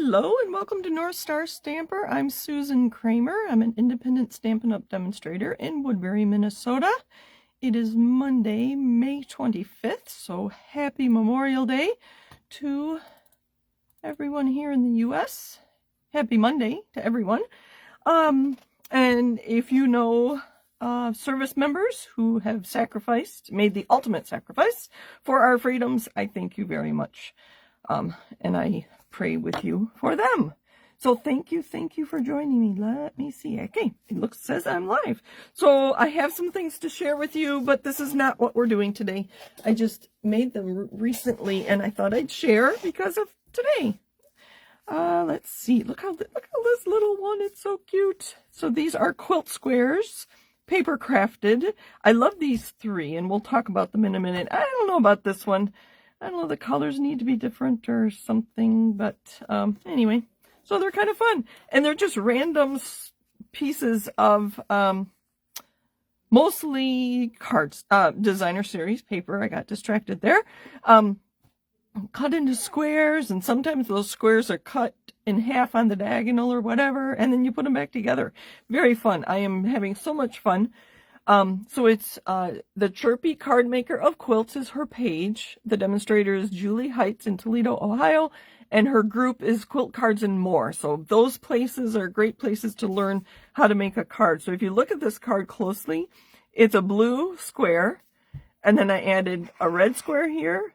Hello and welcome to North Star Stamper. I'm Susan Kramer. I'm an independent Stampin' Up! Demonstrator in Woodbury, Minnesota. It is Monday, May 25th, so happy Memorial Day to everyone here in the U.S. Happy Monday to everyone. And if you know service members who have made the ultimate sacrifice for our freedoms, I thank you very much. And I pray with you for them. So thank you for joining me. Let me see. Okay, says I'm live. So I have some things to share with you, but this is not what we're doing today. I just made them recently, and I thought I'd share because of today. Let's see. Look how this little one. It's so cute. So these are quilt squares, paper crafted. I love these three, and we'll talk about them in a minute. I don't know about this one. I don't know, the colors need to be different or something, but anyway, so they're kind of fun. And they're just random pieces of mostly cards, designer series paper. I got distracted there. Cut into squares, and sometimes those squares are cut in half on the diagonal or whatever, and then you put them back together. Very fun. I am having so much fun. So it's the Chirpy Card Maker of Quilts is her page. The demonstrator is Julie Heights in Toledo, Ohio, and her group is Quilt Cards and More. So those places are great places to learn how to make a card. So if you look at this card closely, it's a blue square, and then I added a red square here,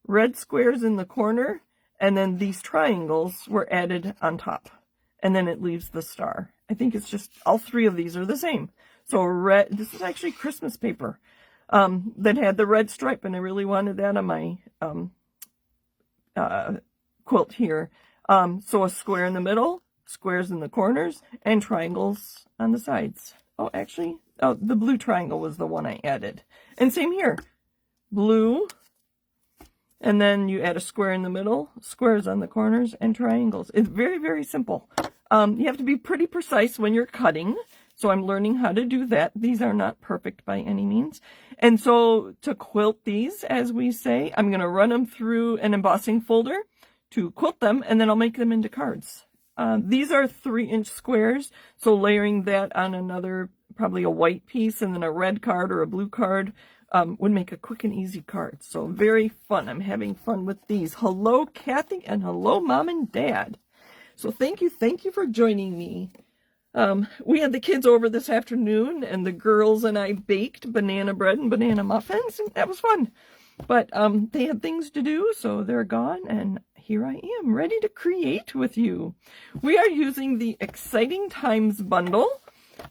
red squares in the corner, and then these triangles were added on top, and then it leaves the star. I think it's just all three of these are the same. So red, this is actually Christmas paper that had the red stripe, and I really wanted that on my quilt here. So a square in the middle, squares in the corners, and triangles on the sides. Oh, actually, the blue triangle was the one I added. And same here, blue, and then you add a square in the middle, squares on the corners, and triangles. It's very, very simple. You have to be pretty precise when you're cutting. So I'm learning how to do that. These are not perfect by any means. And so to quilt these, as we say, I'm going to run them through an embossing folder to quilt them, and then I'll make them into cards. These are 3-inch squares, so layering that on another, probably a white piece, and then a red card or a blue card would make a quick and easy card. So very fun. I'm having fun with these. Hello, Kathy, and hello, Mom and Dad. So thank you for joining me. We had the kids over this afternoon, and the girls and I baked banana bread and banana muffins, and that was fun. But they had things to do, so they're gone, and here I am, ready to create with you. We are using the Exciting Times bundle.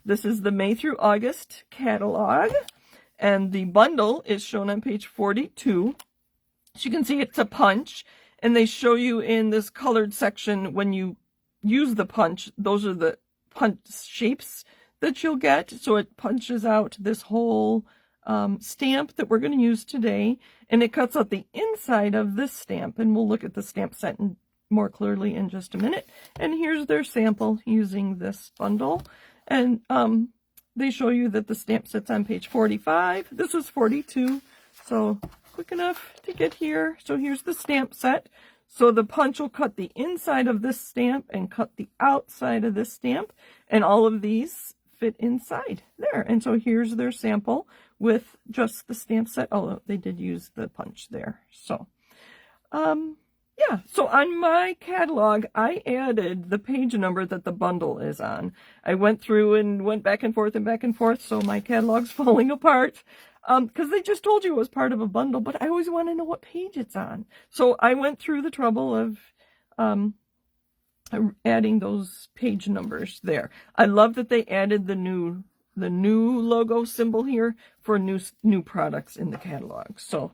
This is the May through August catalog, and the bundle is shown on page 42. As you can see, it's a punch, and they show you in this colored section when you use the punch, those are the punch shapes that you'll get. So it punches out this whole stamp that we're going to use today, and it cuts out the inside of this stamp, and we'll look at the stamp set more clearly in just a minute. And here's their sample using this bundle, and they show you that the stamp set's on page 45. This was 42, so quick enough to get here. So here's the stamp set. So the punch will cut the inside of this stamp and cut the outside of this stamp, and all of these fit inside there. And so here's their sample with just the stamp set. Oh, they did use the punch there. So, yeah. So on my catalog, I added the page number that the bundle is on. I went through and went back and forth, so my catalog's falling apart. Because they just told you it was part of a bundle, but I always want to know what page it's on. So I went through the trouble of adding those page numbers there. I love that they added the new logo symbol here for new products in the catalog. So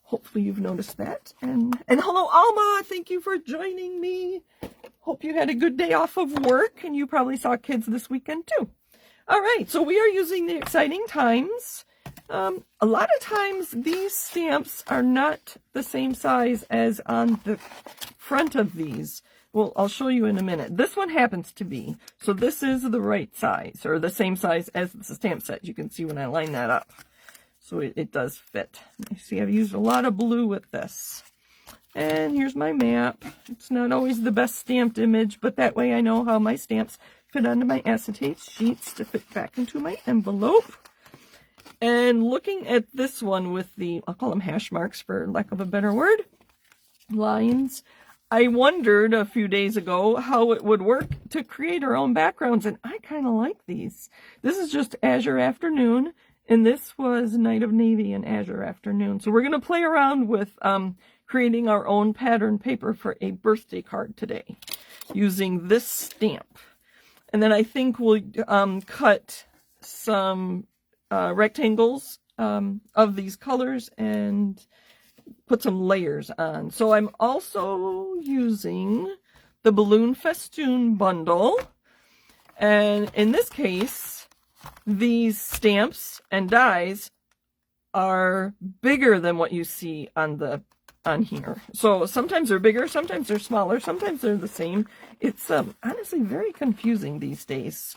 hopefully you've noticed that. And hello, Alma. Thank you for joining me. Hope you had a good day off of work, and you probably saw kids this weekend too. All right, so we are using the Exciting Times. A lot of times these stamps are not the same size as on the front of these. Well, I'll show you in a minute. This one happens to be. So this is the right size, or the same size as the stamp set. You can see when I line that up. So it does fit. You see, I've used a lot of blue with this. And here's my map. It's not always the best stamped image, but that way I know how my stamps fit onto my acetate sheets to fit back into my envelope. And looking at this one with the, I'll call them hash marks for lack of a better word, lines, I wondered a few days ago how it would work to create our own backgrounds, and I kind of like these. This is just Azure Afternoon, and this was Night of Navy and Azure Afternoon. So we're going to play around with creating our own pattern paper for a birthday card today using this stamp. And then I think we'll cut some rectangles of these colors and put some layers on. So I'm also using the Balloon Festoon Bundle. And in this case, these stamps and dies are bigger than what you see on here. So sometimes they're bigger, sometimes they're smaller, sometimes they're the same. It's honestly very confusing these days.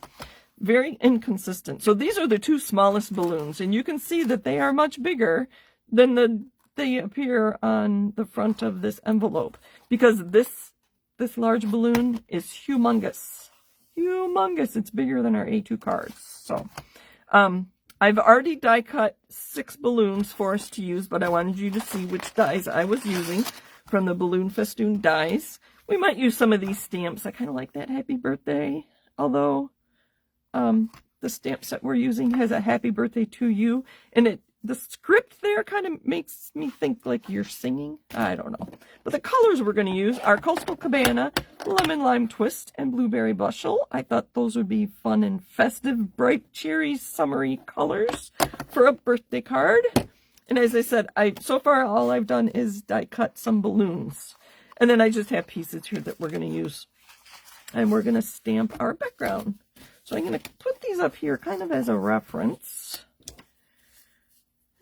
Very inconsistent. So these are the two smallest balloons, and you can see that they are much bigger than they appear on the front of this envelope, because this large balloon is humongous. Humongous. It's bigger than our A2 cards. So I've already die cut 6 balloons for us to use, but I wanted you to see which dies I was using from the Balloon Festoon dies. We might use some of these stamps. I kind of like that happy birthday, although the stamp set we're using has a happy birthday to you, and the script there kind of makes me think like you're singing. I don't know. But the colors we're going to use are Coastal Cabana, Lemon Lime Twist, and Blueberry Bushel. I thought those would be fun and festive, bright, cheery, summery colors for a birthday card. And as I said, so far all I've done is die cut some balloons. And then I just have pieces here that we're going to use. And we're going to stamp our background. So I'm going to put these up here kind of as a reference.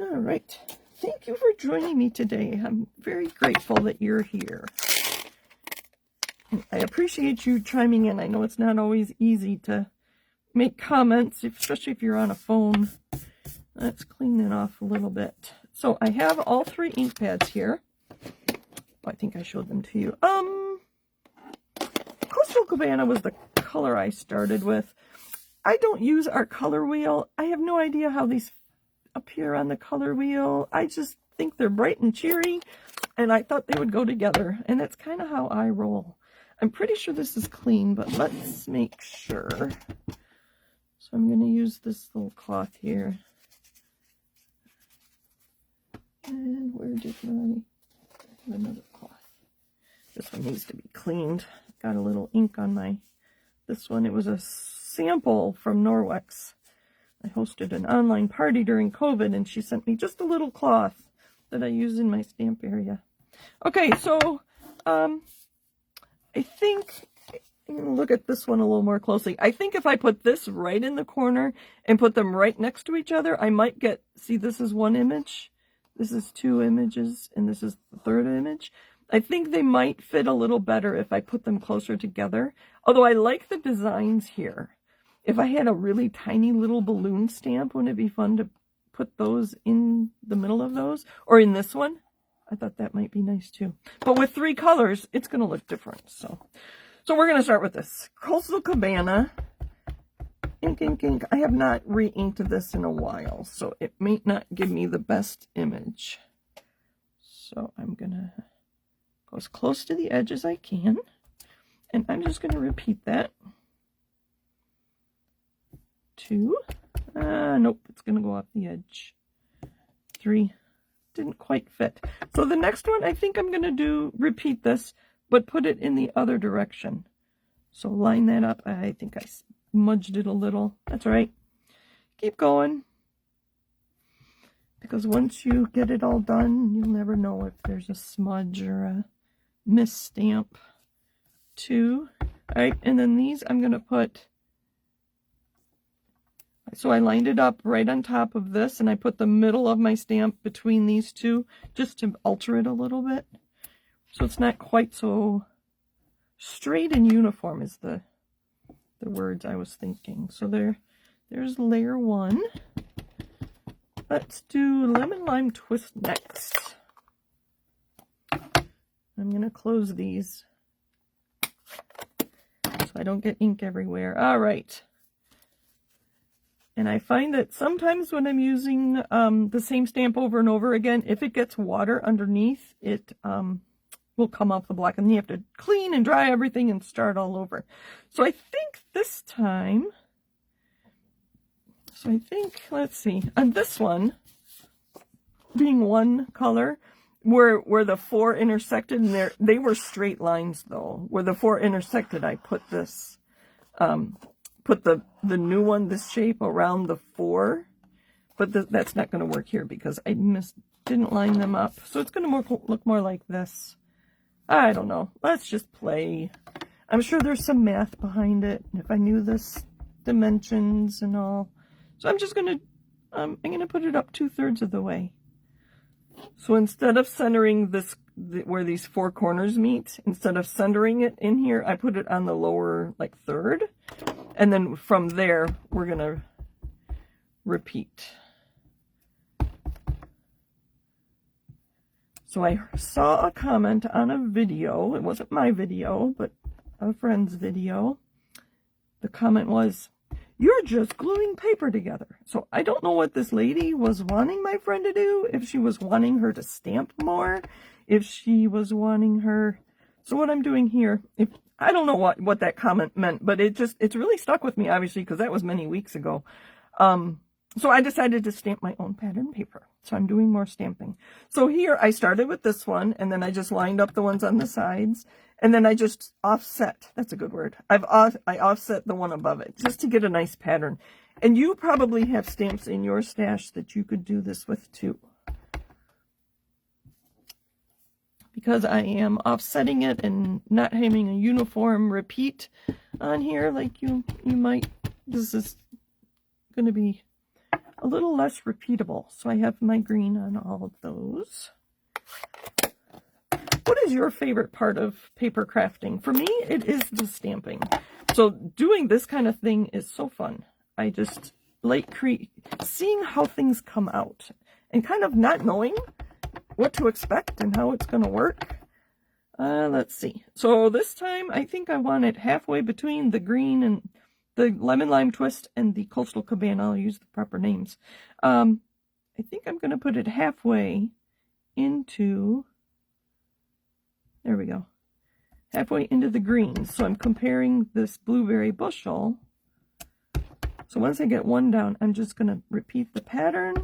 All right. Thank you for joining me today. I'm very grateful that you're here. I appreciate you chiming in. I know it's not always easy to make comments, especially if you're on a phone. Let's clean it off a little bit. So I have all 3 ink pads here. I think I showed them to you. Coastal Cabana was the color I started with. I don't use our color wheel. I have no idea how these appear on the color wheel. I just think they're bright and cheery, and I thought they would go together, and that's kind of how I roll. I'm pretty sure this is clean, but let's make sure. So I'm going to use this little cloth here. And where did my another cloth? This one needs to be cleaned. Got a little ink on this one. It was a sample from Norwex. I hosted an online party during COVID, and she sent me just a little cloth that I use in my stamp area. Okay, so I think I'm going to look at this one a little more closely. I think if I put this right in the corner and put them right next to each other, I might get, see, this is one image, this is 2 images, and this is the 3rd image. I think they might fit a little better if I put them closer together, although I like the designs here. If I had a really tiny little balloon stamp, wouldn't it be fun to put those in the middle of those? Or in this one? I thought that might be nice too. But with 3 colors, it's going to look different. So we're going to start with this. Coastal Cabana. Ink, ink, ink. I have not re-inked this in a while, so it may not give me the best image. So I'm going to go as close to the edge as I can. And I'm just going to repeat that. 2. Nope, it's going to go off the edge. 3. Didn't quite fit. So the next one, I think I'm going to repeat this, but put it in the other direction. So line that up. I think I smudged it a little. That's all right. Keep going. Because once you get it all done, you'll never know if there's a smudge or a misstamp. 2. All right, and then these I'm going to put... So I lined it up right on top of this, and I put the middle of my stamp between these 2 just to alter it a little bit. So it's not quite so straight and uniform as the words I was thinking. So there's layer 1. Let's do Lemon Lime Twist next. I'm going to close these so I don't get ink everywhere. All right. And I find that sometimes when I'm using the same stamp over and over again, if it gets water underneath, it will come off the block, and you have to clean and dry everything and start all over. So I think this time, let's see, on this one, being one color, where the four intersected, and they were straight lines though. Where the four intersected, I put this, put the new one, this shape, around the four, but that's not going to work here because I didn't line them up. So it's going to look more like this. I don't know. Let's just play. I'm sure there's some math behind it. If I knew this dimensions and all. So I'm just going to, I'm going to put it up 2/3 of the way. So instead of centering this, where these four corners meet, instead of centering it in here, I put it on the lower, like, third. And then from there, we're going to repeat. So I saw a comment on a video. It wasn't my video, but a friend's video. The comment was, "You're just gluing paper together." So I don't know what this lady was wanting my friend to do. If she was wanting her to stamp more, if she was wanting her. So what I'm doing here, I don't know what that comment meant, but it's really stuck with me, obviously, because that was many weeks ago. So I decided to stamp my own pattern paper. So I'm doing more stamping. So here I started with this one, and then I just lined up the ones on the sides, and then I just offset. That's a good word. I offset the one above it just to get a nice pattern. And you probably have stamps in your stash that you could do this with too. Because I am offsetting it and not having a uniform repeat on here like you might. This is going to be a little less repeatable. So I have my green on all of those. What is your favorite part of paper crafting? For me, it is the stamping. So doing this kind of thing is so fun. I just like seeing how things come out and kind of not knowing what to expect and how it's going to work. Let's see. So this time I think I want it halfway between the green and the lemon lime twist and the Coastal Cabana. I'll use the proper names. I think I'm going to put it halfway into, there we go, halfway into the green. So I'm comparing this blueberry bushel. So once I get one down, I'm just going to repeat the pattern.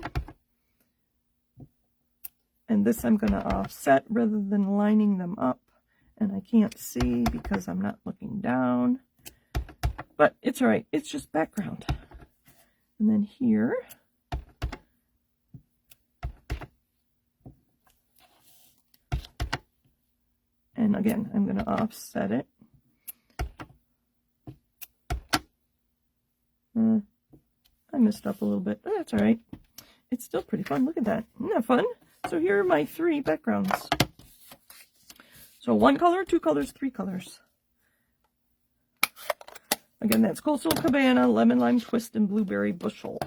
And this I'm going to offset rather than lining them up. And I can't see because I'm not looking down. But it's all right. It's just background. And then here, and again, I'm going to offset it. I messed up a little bit, but that's all right. It's still pretty fun. Look at that. Isn't that fun? So here are my 3 backgrounds. So 1 color, 2 colors, 3 colors. Again, that's Coastal Cabana, lemon lime twist, and blueberry bushel.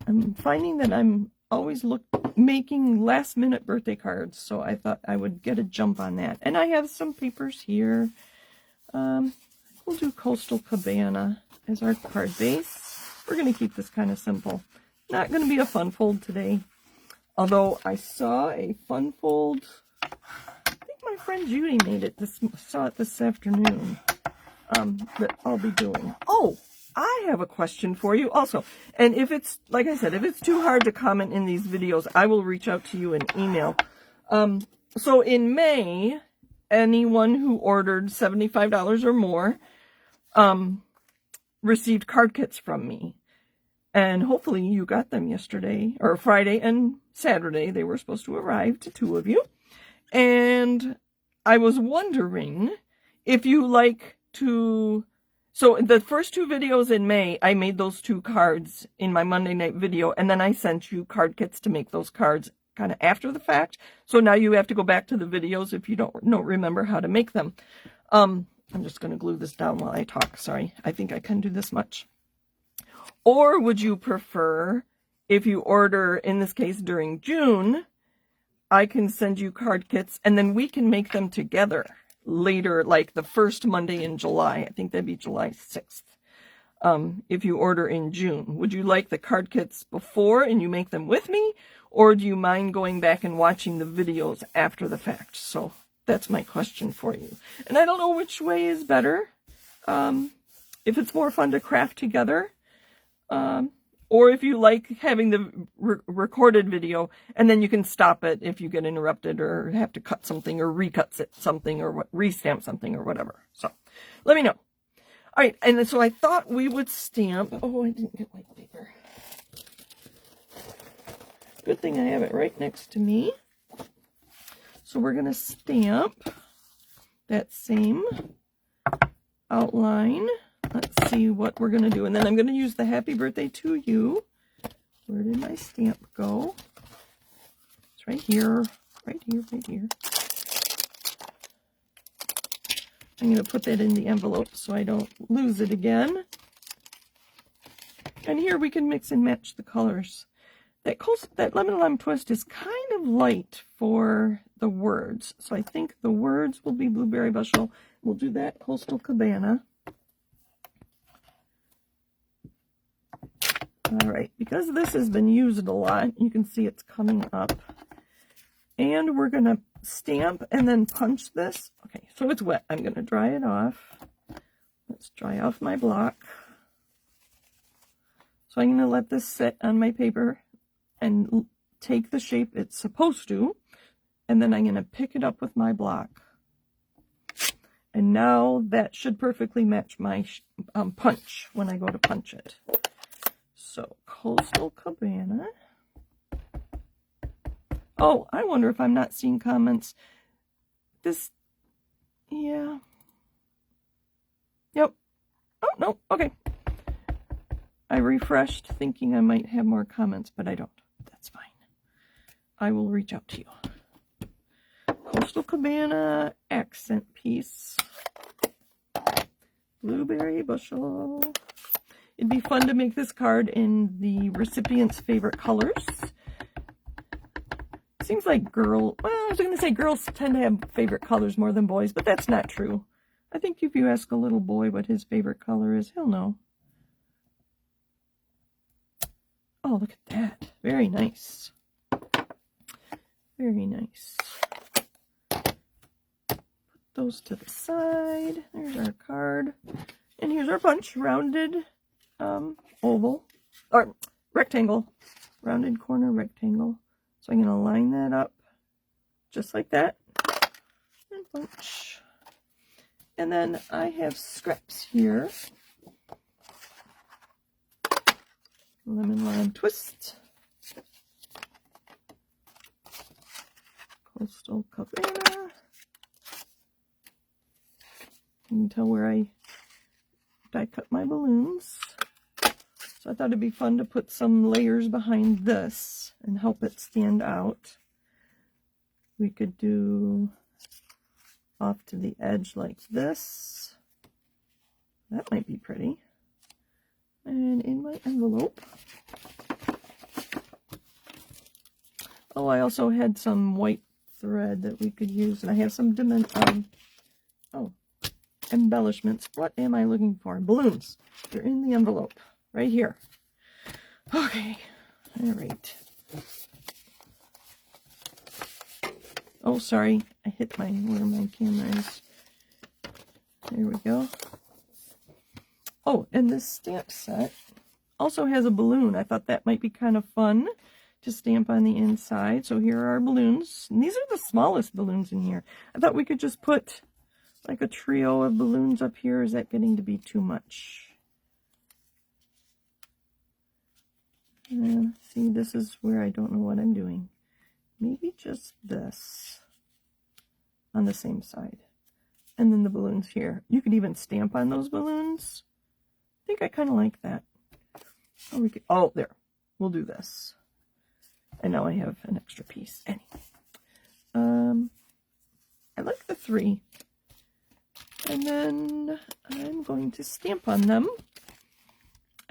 I'm finding that I'm always making last minute birthday cards, so I thought I would get a jump on that. And I have some papers here. We'll do Coastal Cabana as our card base. We're going to keep this kind of simple. Not going to be a fun fold today. Although I saw a fun fold. I think my friend Judy made it. Saw it this afternoon. That I'll be doing. Oh, I have a question for you also. And if it's, like I said, if it's too hard to comment in these videos, I will reach out to you in email. So in May, anyone who ordered $75 or more received card kits from me. And hopefully you got them yesterday, or Friday and Saturday. They were supposed to arrive to 2 of you. And I was wondering if you like to... So the first 2 videos in May, I made those 2 cards in my Monday night video. And then I sent you card kits to make those cards kind of after the fact. So now you have to go back to the videos if you don't remember how to make them. I'm just going to glue this down while I talk. Sorry, I think I can do this much. Or would you prefer, if you order, in this case during June, I can send you card kits, and then we can make them together later, like the first Monday in July. I think that'd be July 6th. If you order in June. Would you like the card kits before and you make them with me? Or do you mind going back and watching the videos after the fact? So that's my question for you. And I don't know which way is better. If it's more fun to craft together. Or if you like having the recorded video, and then you can stop it if you get interrupted or have to cut something or recut something or restamp something or whatever. So let me know. All right, and so I thought we would stamp. Oh, I didn't get white paper. Good thing I have it right next to me. So we're going to stamp that same outline. Let's see what we're going to do. And then I'm going to use the Happy Birthday to You. Where did my stamp go? It's right here. Right here, right here. I'm going to put that in the envelope so I don't lose it again. And here we can mix and match the colors. That Lemon Lime Twist is kind of light for the words. So I think the words will be Blueberry Bushel. We'll do that Coastal Cabana. All right, because this has been used a lot, you can see it's coming up. And we're going to stamp and then punch this. Okay, so it's wet. I'm going to dry it off. Let's dry off my block. So I'm going to let this sit on my paper and take the shape it's supposed to. And then I'm going to pick it up with my block. And now that should perfectly match my punch when I go to punch it. So, Coastal Cabana. Oh, I wonder if I'm not seeing comments. Yeah. Yep. Oh, no, okay. I refreshed thinking I might have more comments, but I don't. That's fine. I will reach out to you. Coastal Cabana accent piece. Blueberry Bushel. It'd be fun to make this card in the recipient's favorite colors. Seems like well, I was going to say girls tend to have favorite colors more than boys, but that's not true. I think if you ask a little boy what his favorite color is, he'll know. Oh, look at that. Very nice. Very nice. Put those to the side. There's our card. And here's our punch, rounded oval, or rectangle, rounded corner rectangle. So I'm going to line that up just like that, and punch. And then I have scraps here. Lemon Lime Twist. Coastal Cabana. You can tell where I die cut my balloons. So I thought it'd be fun to put some layers behind this and help it stand out. We could do off to the edge like this. That might be pretty. And in my envelope. Oh, I also had some white thread that we could use. And I have some embellishments. What am I looking for? Balloons. They're in the envelope. Right here. Okay. All right. Oh, sorry. I hit where my camera is. There we go. Oh, and this stamp set also has a balloon. I thought that might be kind of fun to stamp on the inside. So here are our balloons. And these are the smallest balloons in here. I thought we could just put like a trio of balloons up here. Is that getting to be too much? See, this is where I don't know what I'm doing. Maybe just this on the same side. And then the balloons here. You could even stamp on those balloons. I think I kind of like that. Oh, there. We'll do this. And now I have an extra piece. Anyway. I like the 3. And then I'm going to stamp on them.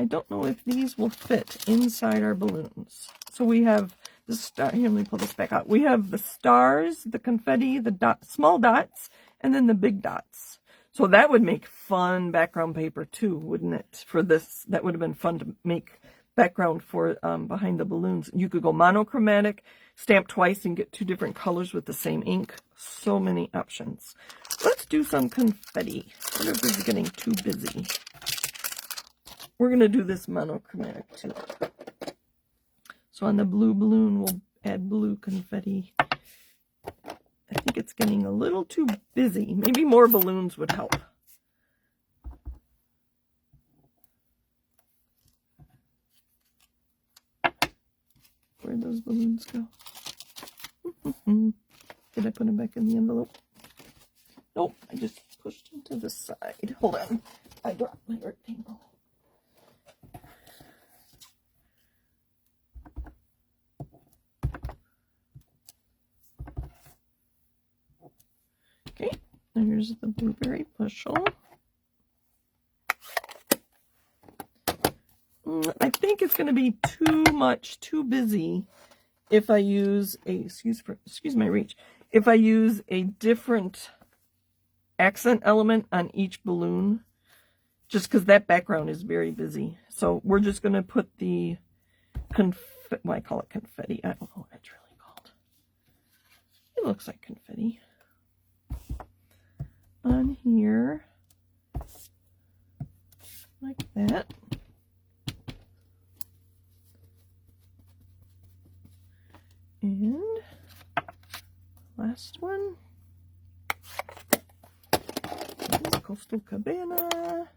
I don't know if these will fit inside our balloons. So we have the star. Here, let me pull this back out. We have the stars, the confetti, the small dots, and then the big dots. So that would make fun background paper too, wouldn't it? For this, that would have been fun to make background for behind the balloons. You could go monochromatic, stamp twice, and get 2 different colors with the same ink. So many options. Let's do some confetti. What if this is getting too busy? We're going to do this monochromatic too. So on the blue balloon, we'll add blue confetti. I think it's getting a little too busy. Maybe more balloons would help. Where'd those balloons go? Did I put them back in the envelope? Nope, I just pushed them to the side. Hold on. I dropped my rectangle. Okay, there's the blueberry bushel. I think it's going to be too busy if I use a, excuse my reach, if I use a different accent element on each balloon, just because that background is very busy. So we're just going to put the, well, I call it confetti. I don't know what it's really called. It looks like confetti. On here, like that. And last one is Coastal Cabana.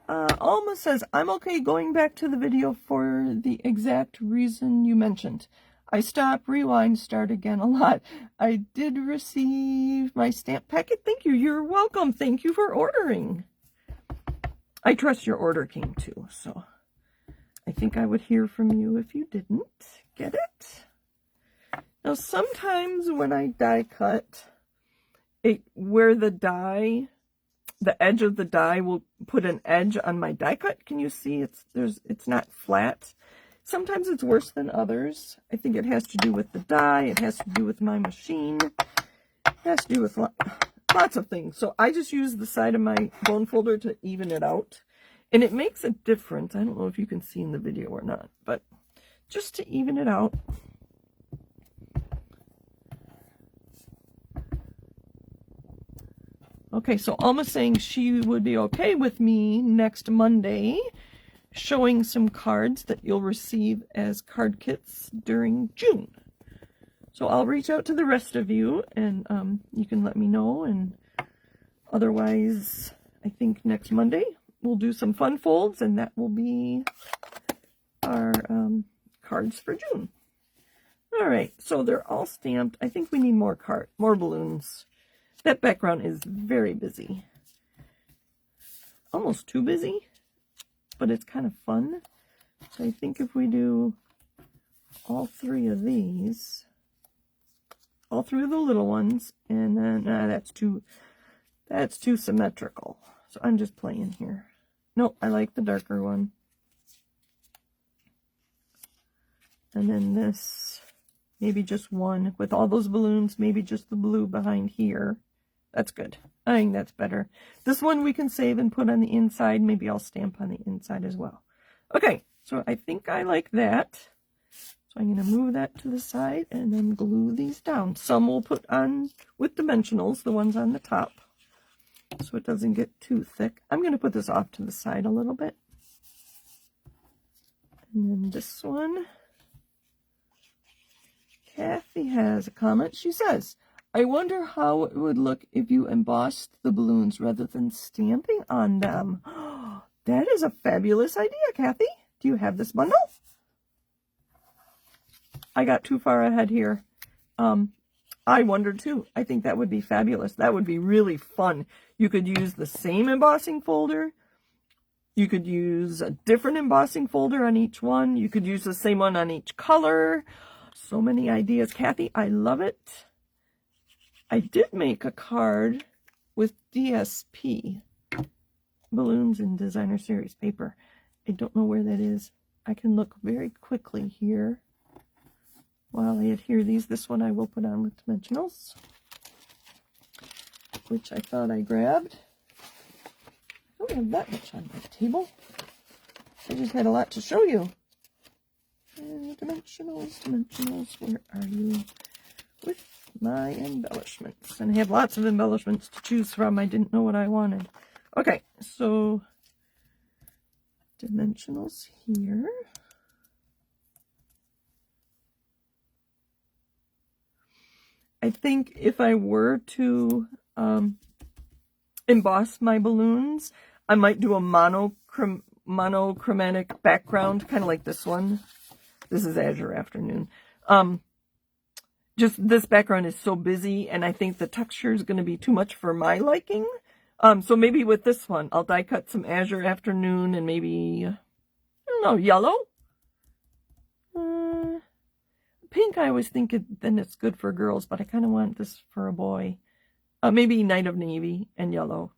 Alma says, I'm okay going back to the video for the exact reason you mentioned. I stop, rewind, start again a lot. I did receive my stamp packet. Thank you. You're welcome. Thank you for ordering. I trust your order came too, so I think I would hear from you if you didn't get it. Now, sometimes when I die cut, where the die, the edge of the die will put an edge on my die cut. Can you see? It's not flat. Sometimes it's worse than others. I think it has to do with the die. It has to do with my machine. It has to do with lots of things. So I just use the side of my bone folder to even it out. And it makes a difference. I don't know if you can see in the video or not, but just to even it out. Okay, so Alma's saying she would be okay with me next Monday showing some cards that you'll receive as card kits during June. So I'll reach out to the rest of you and you can let me know. And otherwise, I think next Monday we'll do some fun folds and that will be our cards for June. All right, so they're all stamped. I think we need more balloons. That background is very busy. Almost too busy, but it's kind of fun. So I think if we do all 3 of these, all 3 of the little ones, and then that's too symmetrical. So I'm just playing here. No, I like the darker one. And then this, maybe just one with all those balloons, maybe just the blue behind here. That's good. I think that's better. This one we can save and put on the inside. Maybe I'll stamp on the inside as well. Okay, so I think I like that. So I'm going to move that to the side and then glue these down. Some we'll put on with dimensionals, the ones on the top, so it doesn't get too thick. I'm going to put this off to the side a little bit. And then this one. Kathy has a comment. She says, I wonder how it would look if you embossed the balloons rather than stamping on them. That is a fabulous idea, Kathy. Do you have this bundle? I got too far ahead here. I wondered too. I think that would be fabulous. That would be really fun. You could use the same embossing folder. You could use a different embossing folder on each one. You could use the same one on each color. So many ideas, Kathy. I love it. I did make a card with DSP, Balloons in Designer Series paper. I don't know where that is. I can look very quickly here. while I adhere these. This one I will put on with dimensionals, which I thought I grabbed. I don't have that much on my table. I just had a lot to show you. Dimensionals, where are you with my embellishments? And I have lots of embellishments to choose from. I didn't know what I wanted. Okay, so dimensionals here. I think if I were to emboss my balloons, I might do a monochromatic background, kind of like this one. This is Azure Afternoon. Just this background is so busy, and I think the texture is going to be too much for my liking. So maybe with this one, I'll die cut some Azure Afternoon and maybe, I don't know, yellow? Pink, I always think then it's good for girls, but I kind of want this for a boy. Maybe Night of Navy and yellow.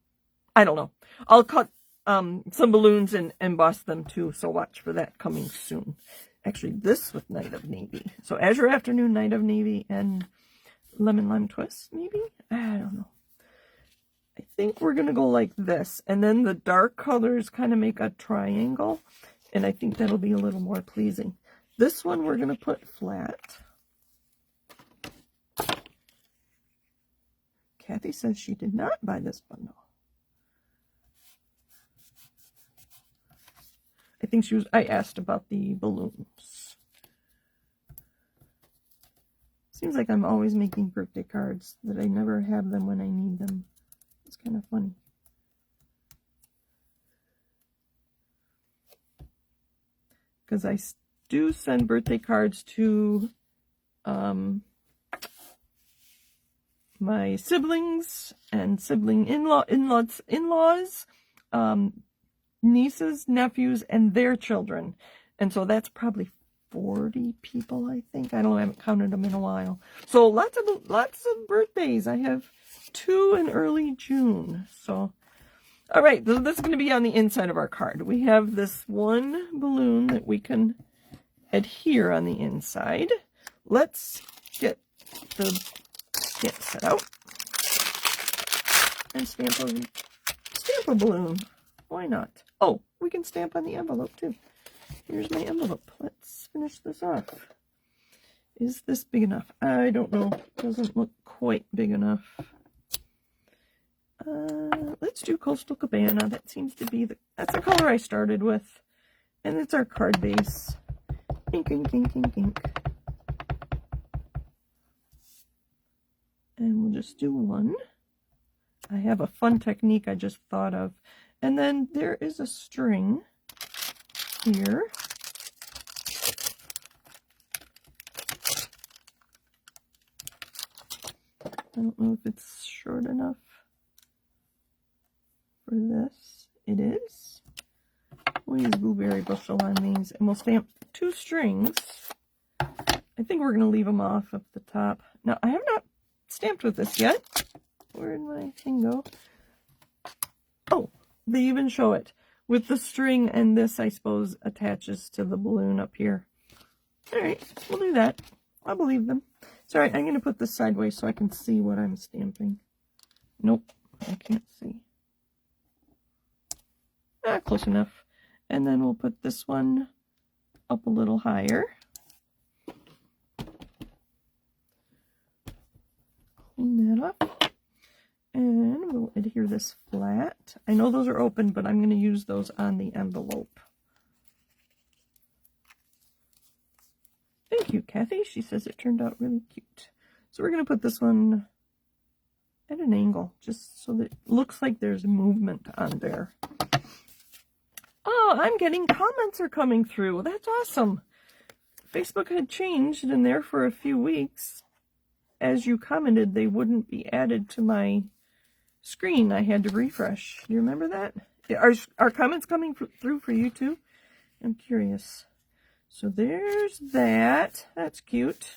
I don't know. I'll cut some balloons and emboss them too, so watch for that coming soon. Actually, this with Night of Navy. So Azure Afternoon, Night of Navy, and Lemon Lime Twist, maybe? I don't know. I think we're going to go like this. And then the dark colors kind of make a triangle. And I think that'll be a little more pleasing. This one we're going to put flat. Kathy says she did not buy this bundle. I think I asked about the balloons. Seems like I'm always making birthday cards that I never have them when I need them. It's kind of funny. Because I do send birthday cards to my siblings and sibling in-laws, nieces, nephews, and their children. And so that's probably 40 people, I think. I don't know, I haven't counted them in a while. So lots of birthdays. I have 2 in early June. So, all right, this is going to be on the inside of our card. We have this one balloon that we can adhere on the inside. Let's get the stamp set out and stamp a balloon. Why not? Oh, we can stamp on the envelope too. Here's my envelope. Let's finish this off. Is this big enough? I don't know. Doesn't look quite big enough. Let's do Coastal Cabana. That seems to be that's the color I started with. And it's our card base. Ink, ink, ink, ink, ink. And we'll just do one. I have a fun technique I just thought of. And then there is a string here. I don't know if it's short enough for this. It is. We'll use blueberry bushel on these, and we'll stamp 2 strings. I think we're going to leave them off up the top. Now, I have not stamped with this yet. Where did my thing go? Oh, they even show it with the string, and this, I suppose, attaches to the balloon up here. All right, we'll do that. I'll believe them. Sorry, I'm going to put this sideways so I can see what I'm stamping. Nope, I can't see. Close enough. And then we'll put this one up a little higher. Clean that up. And we'll adhere this flat. I know those are open, but I'm going to use those on the envelope. Thank you, Kathy. She says it turned out really cute. So we're going to put this one at an angle, just so that it looks like there's movement on there. Oh, I'm getting comments are coming through. That's awesome. Facebook had changed in there for a few weeks. As you commented, they wouldn't be added to my screen. I had to refresh. You remember that? Are comments coming through for you too? I'm curious. So there's that. That's cute.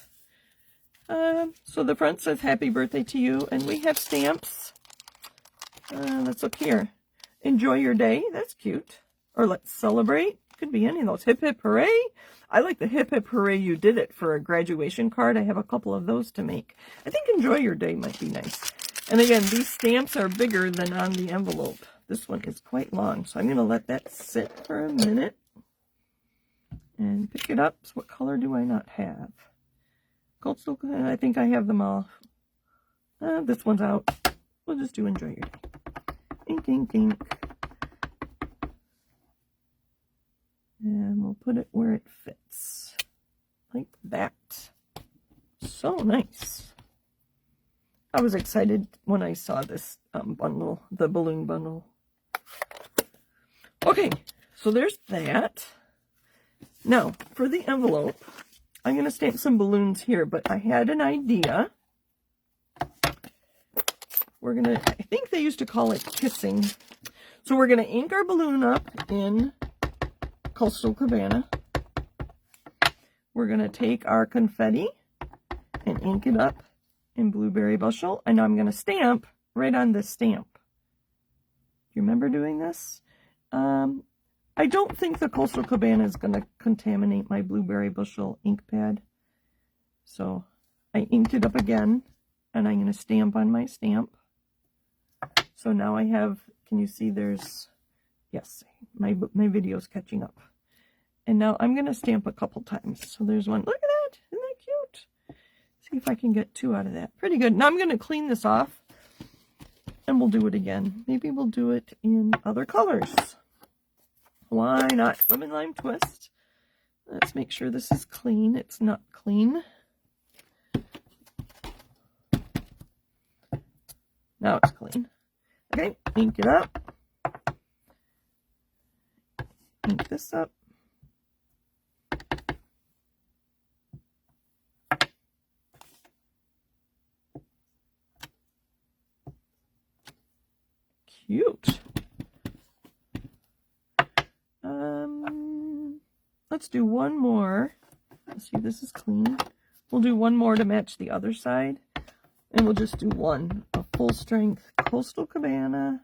So the front says happy birthday to you, and we have stamps. Let's look here. Enjoy your day. That's cute. Or let's celebrate. Could be any of those. Hip hip hooray. I like the hip hip hooray you did it for a graduation card. I have a couple of those to make. I think enjoy your day might be nice. And again, these stamps are bigger than on the envelope. This one is quite long, so I'm going to let that sit for a minute and pick it up. So what color do I not have? Coastal, I think I have them all. This one's out. We'll just do enjoy your day. Ink, ink, ink. And we'll put it where it fits. Like that. So nice. I was excited when I saw this bundle, the balloon bundle. Okay, so there's that. Now, for the envelope, I'm going to stamp some balloons here, but I had an idea. We're going to, I think they used to call it kissing. So we're going to ink our balloon up in Coastal Cabana. We're going to take our confetti and ink it up in Blueberry Bushel. And I'm going to stamp right on this stamp. Do you remember doing this? I don't think the Coastal Cabana is going to contaminate my Blueberry Bushel ink pad. So I inked it up again, and I'm going to stamp on my stamp. So now I have, can you see there's, yes, my video's catching up. And now I'm going to stamp a couple times. So there's one, look at that, isn't that cute? See if I can get 2 out of that. Pretty good. Now I'm going to clean this off, and we'll do it again. Maybe we'll do it in other colors. Why not? Lemon lime twist. Let's make sure this is clean. It's not clean. Now it's clean. Okay, ink it up. Ink this up. Cute. Let's do one more. Let's see, this is clean. We'll do one more to match the other side. And we'll just do one. A full strength Coastal Cabana.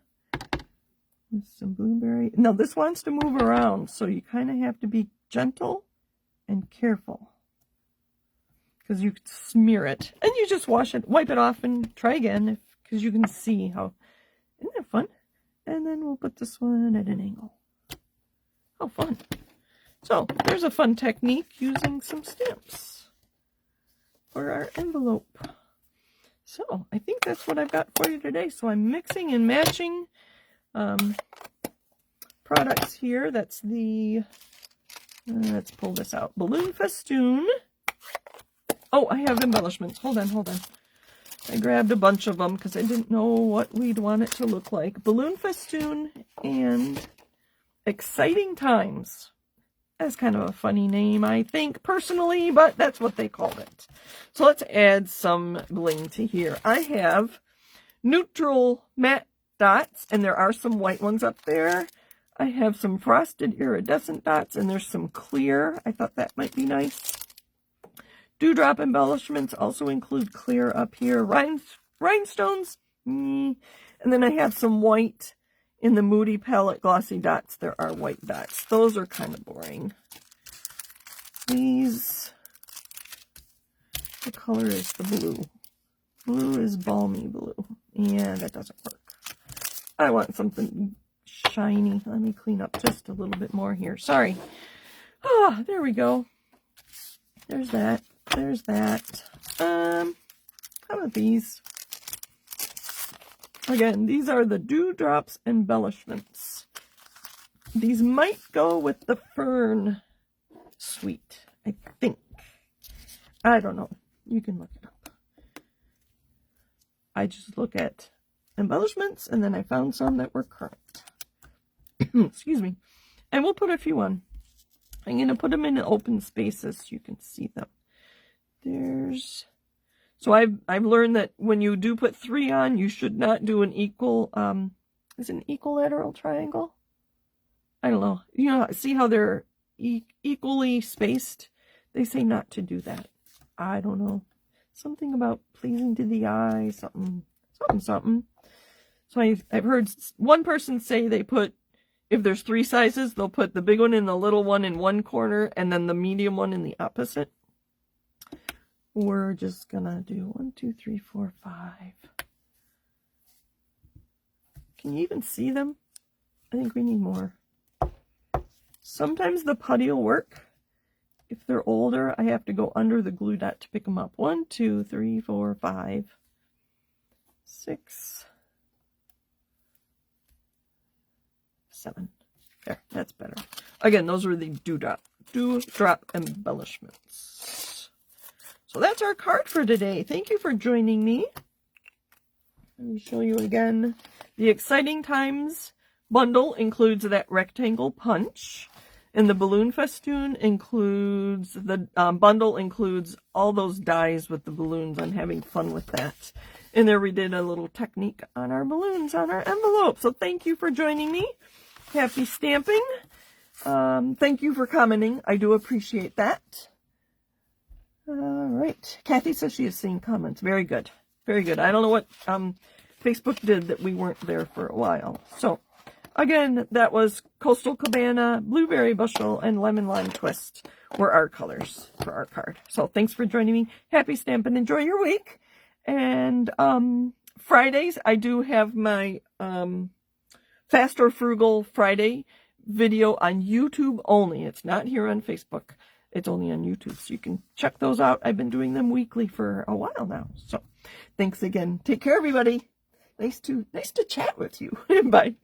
With some blueberry. Now this wants to move around, so you kind of have to be gentle and careful. Because you could smear it. And you just wash it, wipe it off, and try again. Because you can see how, isn't that fun? And then we'll put this one at an angle. How fun. So, there's a fun technique using some stamps for our envelope. So, I think that's what I've got for you today. So, I'm mixing and matching products here. That's the, let's pull this out. Balloon Festoon. Oh, I have embellishments. Hold on, hold on. I grabbed a bunch of them because I didn't know what we'd want it to look like. Balloon Festoon and Exciting Times. That's kind of a funny name, I think, personally, but that's what they called it. So let's add some bling to here. I have neutral matte dots, and there are some white ones up there. I have some frosted iridescent dots, and there's some clear. I thought that might be nice. Dewdrop embellishments also include clear up here. Rhinestones, and then I have some white. In the Moody Palette Glossy Dots, there are white dots. Those are kind of boring. These, the color is the blue. Blue is balmy blue. Yeah, that doesn't work. I want something shiny. Let me clean up just a little bit more here. Sorry. Ah, there we go. There's that. There's that. How about these? Again, these are the Dewdrops embellishments. These might go with the Fern suite, I think. I don't know. You can look it up. I just look at embellishments, and then I found some that were current. Excuse me. And we'll put a few on. I'm going to put them in open spaces so you can see them. There's... So I've learned that when you do put 3 on, you should not do an equal, is it an equilateral triangle? I don't know. You know, see how they're equally spaced? They say not to do that. I don't know. Something about pleasing to the eye, something. So I've heard one person say they put if there's 3 sizes, they'll put the big one and the little one in one corner and then the medium one in the opposite. We're just gonna do 1, 2, 3, 4, 5. Can you even see them? I think we need more. Sometimes the putty will work. If they're older, I have to go under the glue dot to pick them up. 1, 2, 3, 4, 5, 6, 7. There, that's better. Again, those were the dewdrop embellishments. So that's our card for today. Thank you for joining me. Let me show you again. The Exciting Times bundle includes that rectangle punch. And the Balloon Festoon includes, the bundle includes all those dies with the balloons. I'm having fun with that. And there we did a little technique on our balloons on our envelope. So thank you for joining me. Happy stamping. Thank you for commenting. I do appreciate that. All right. Kathy says she has seen comments. Very good. Very good. I don't know what Facebook did that we weren't there for a while. So again, that was Coastal Cabana, Blueberry Bushel, and Lemon Lime Twist were our colors for our card. So thanks for joining me. Happy stamping. Enjoy your week. And Fridays, I do have my Fast or Frugal Friday video on YouTube only. It's not here on Facebook. It's only on YouTube. So you can check those out. I've been doing them weekly for a while now. So thanks again. Take care, everybody. Nice to chat with you. Bye.